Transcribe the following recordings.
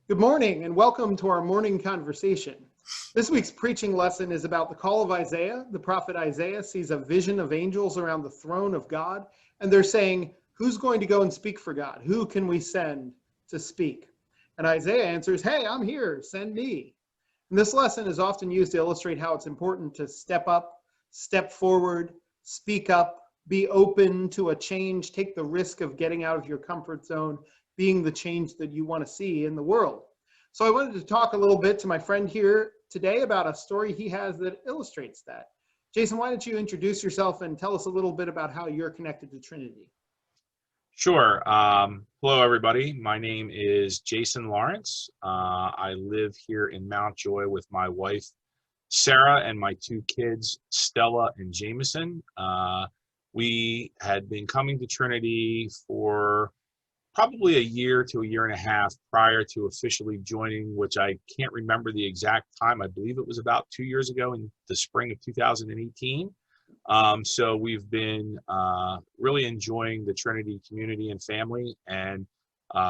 Good morning and welcome to our morning conversation. This week's preaching lesson is about the call of Isaiah. The prophet Isaiah sees a vision of angels around the throne of God, and they're saying, who's going to go and speak for God? Who can we send to speak? And Isaiah answers, hey, I'm here, send me. And this lesson is often used to illustrate how it's important to step up, step forward, speak up, be open to a change, take the risk of getting out of your comfort zone, being the change that you want to see in the world. So I wanted to talk a little bit to my friend here today about a story he has that illustrates that. Jason, why don't you introduce yourself and tell us a little bit about how you're connected to Trinity? Sure. Hello, everybody. My name is Jason Lawrence. I live here in Mount Joy with my wife, Sarah, and my two kids, Stella and Jameson. We had been coming to Trinity for probably a year to a year and a half prior to officially joining, which I can't remember the exact time. I believe it was about 2 years ago in the spring of 2018. So we've been really enjoying the Trinity community and family, and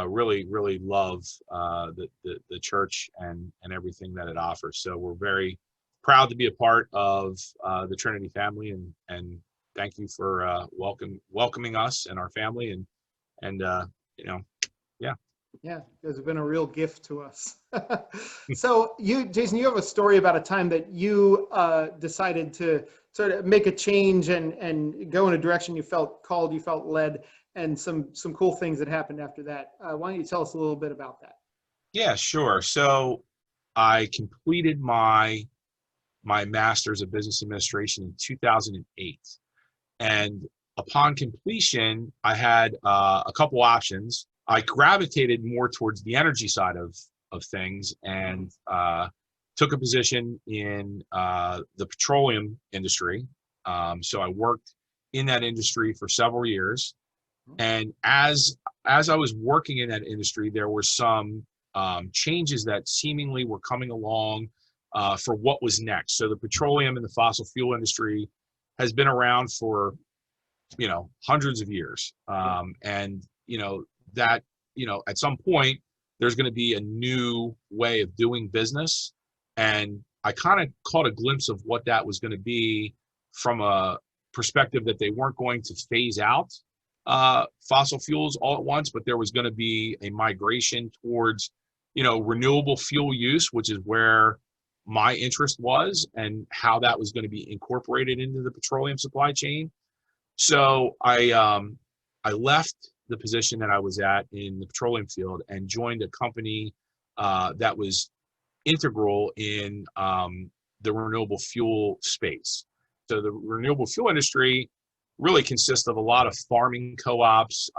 really love the church and everything that it offers. So we're very proud to be a part of the Trinity family, and thank you for welcoming us and our family, and yeah. Yeah, you guys have been a real gift to us. So Jason, you have a story about a time that you decided to sort of make a change and go in a direction you felt called, you felt led, and some cool things that happened after that. Why don't you tell us a little bit about that? Yeah, sure. So I completed my master's of business administration in 2008. And upon completion, I had a couple options. I gravitated more towards the energy side of things, and took a position in the petroleum industry. So I worked in that industry for several years. And as I was working in that industry, there were some changes that seemingly were coming along for what was next. So the petroleum and the fossil fuel industry has been around for hundreds of years, and that at some point there's going to be a new way of doing business, and I kind of caught a glimpse of what that was going to be from a perspective that they weren't going to phase out fossil fuels all at once, but there was going to be a migration towards renewable fuel use, which is where my interest was, and how that was going to be incorporated into the petroleum supply chain. So I left the position that I was at in the petroleum field and joined a company that was integral in the renewable fuel space. So the renewable fuel industry really consists of a lot of farming co-ops,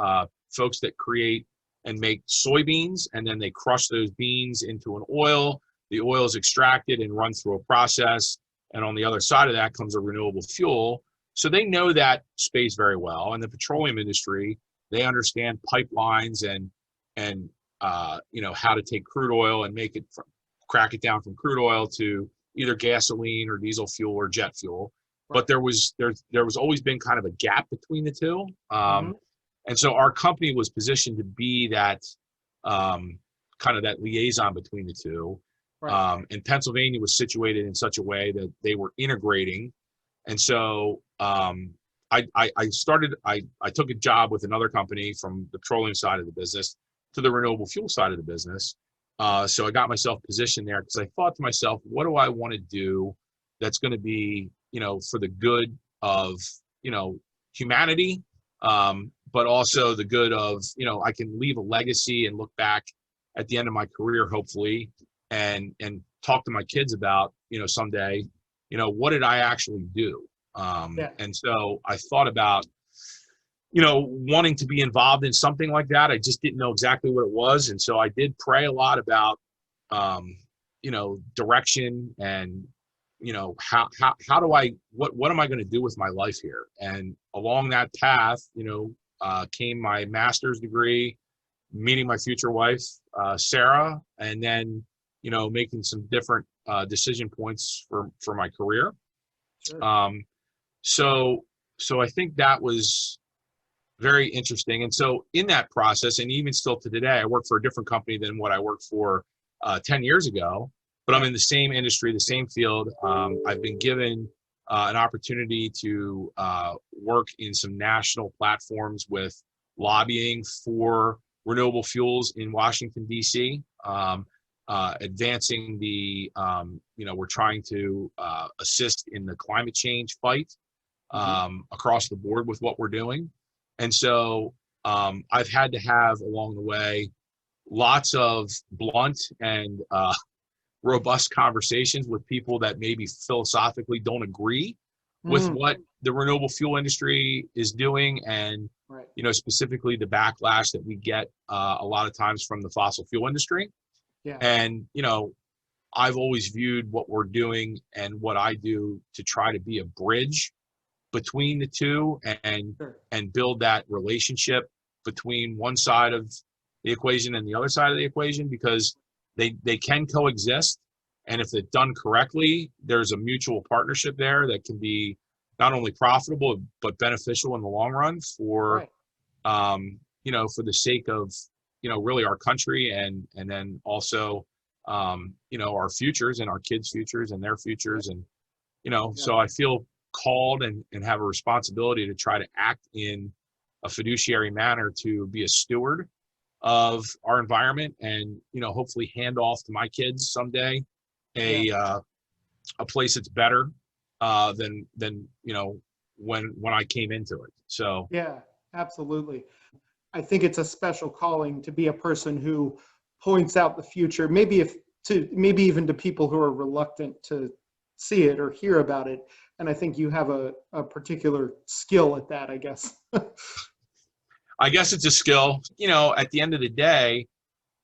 folks that create and make soybeans, and then they crush those beans into an oil. The oil is extracted and run through a process, and on the other side of that comes a renewable fuel. So they know that space very well. And the petroleum industry, they understand pipelines and how to take crude oil and make it crack it down from crude oil to either gasoline or diesel fuel or jet fuel. But there was always been kind of a gap between the two. And so our company was positioned to be that kind of that liaison between the two. And Pennsylvania was situated in such a way that they were integrating. And so I took a job with another company from the petroleum side of the business to the renewable fuel side of the business. So I got myself positioned there because I thought to myself, what do I want to do that's going to be, for the good of, humanity, but also the good of, I can leave a legacy and look back at the end of my career, hopefully, and talk to my kids about, someday, what did I actually do? And so I thought about, wanting to be involved in something like that. I just didn't know exactly what it was. And so I did pray a lot about, direction and, how do what am I going to do with my life here? And along that path, came my master's degree, meeting my future wife, Sarah, and then, making some different decision points for my career. Sure. So I think that was very interesting. And so in that process, and even still to today, I work for a different company than what I worked for 10 years ago, but I'm in the same industry, the same field. I've been given an opportunity to work in some national platforms with lobbying for renewable fuels in Washington, D.C., advancing the, we're trying to assist in the climate change fight across the board with what we're doing. And so I've had to have along the way lots of blunt and robust conversations with people that maybe philosophically don't agree with what the renewable fuel industry is doing, and specifically the backlash that we get a lot of times from the fossil fuel industry. And I've always viewed what we're doing and what I do to try to be a bridge between the two, and build that relationship between one side of the equation and the other side of the equation, because they can coexist. And if it's done correctly, there's a mutual partnership there that can be not only profitable, but beneficial in the long run for, for the sake of, really our country, and then also, our futures and our kids' futures and their futures. And, so I feel called and have a responsibility to try to act in a fiduciary manner to be a steward of our environment, and hopefully hand off to my kids someday a place that's better than when I came into it. So yeah, absolutely. I think it's a special calling to be a person who points out the future, maybe even to people who are reluctant to see it or hear about it. And I think you have a particular skill at that, I guess. I guess it's a skill. At the end of the day,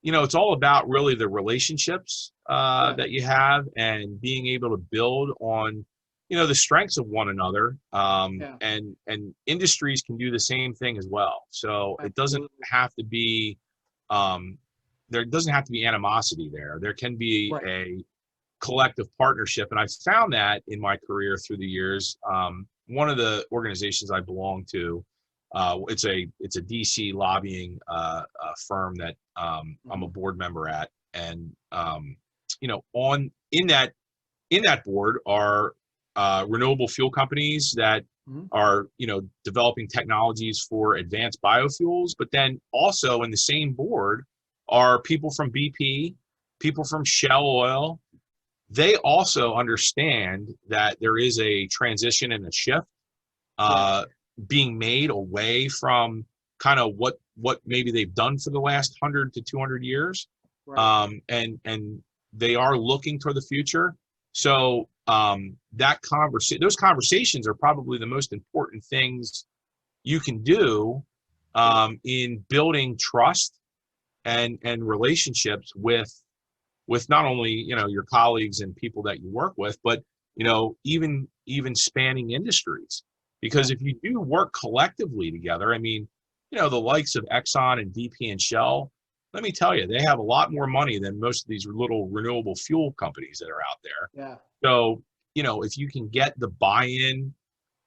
it's all about really the relationships that you have, and being able to build on, the strengths of one another. And industries can do the same thing as well. So it doesn't have to be, there doesn't have to be animosity there. There can be a collective partnership. And I found that in my career through the years. One of the organizations I belong to, it's a DC lobbying firm that I'm a board member at, and in that board are renewable fuel companies that are developing technologies for advanced biofuels. But then also in the same board are people from BP, people from Shell Oil. They also understand that there is a transition and a shift being made away from kind of what maybe they've done for the last 100 to 200 years. And they are looking toward the future. So those conversations are probably the most important things you can do in building trust and relationships with not only your colleagues and people that you work with, but even spanning industries. Because if you do work collectively together, I mean, the likes of Exxon and BP and Shell, let me tell you, they have a lot more money than most of these little renewable fuel companies that are out there. So if you can get the buy-in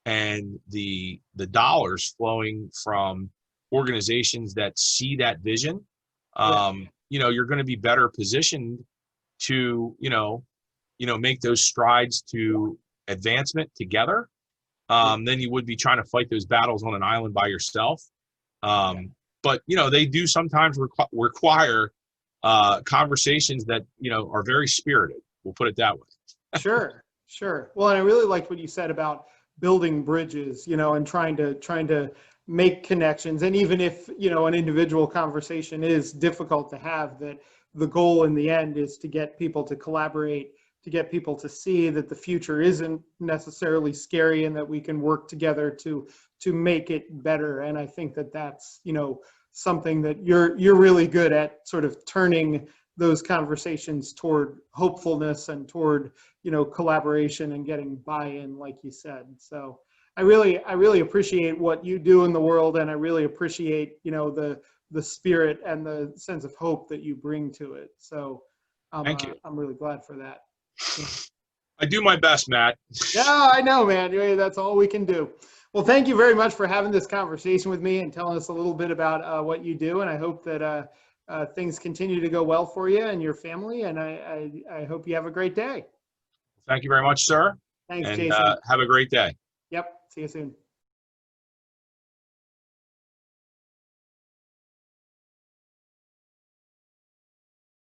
and the dollars flowing from organizations that see that vision, you're going to be better positioned to make those strides to advancement together than you would be trying to fight those battles on an island by yourself. But they do sometimes require conversations that are very spirited. We'll put it that way. Sure. Well, and I really liked what you said about building bridges, and trying to make connections. And even if an individual conversation is difficult to have, that the goal in the end is to get people to collaborate, to get people to see that the future isn't necessarily scary, and that we can work together to make it better. And I think that that's something that you're really good at, sort of turning those conversations toward hopefulness and toward collaboration and getting buy-in, like you said. So I really appreciate what you do in the world, and I really appreciate the spirit and the sense of hope that you bring to it. So thank you. I'm really glad for that. I do my best, Matt. Yeah, I know, man. That's all we can do. Well, thank you very much for having this conversation with me and telling us a little bit about what you do. And I hope that things continue to go well for you and your family. And I hope you have a great day. Thank you very much, sir. Thanks, And Jason. have a great day. Yep. See you soon.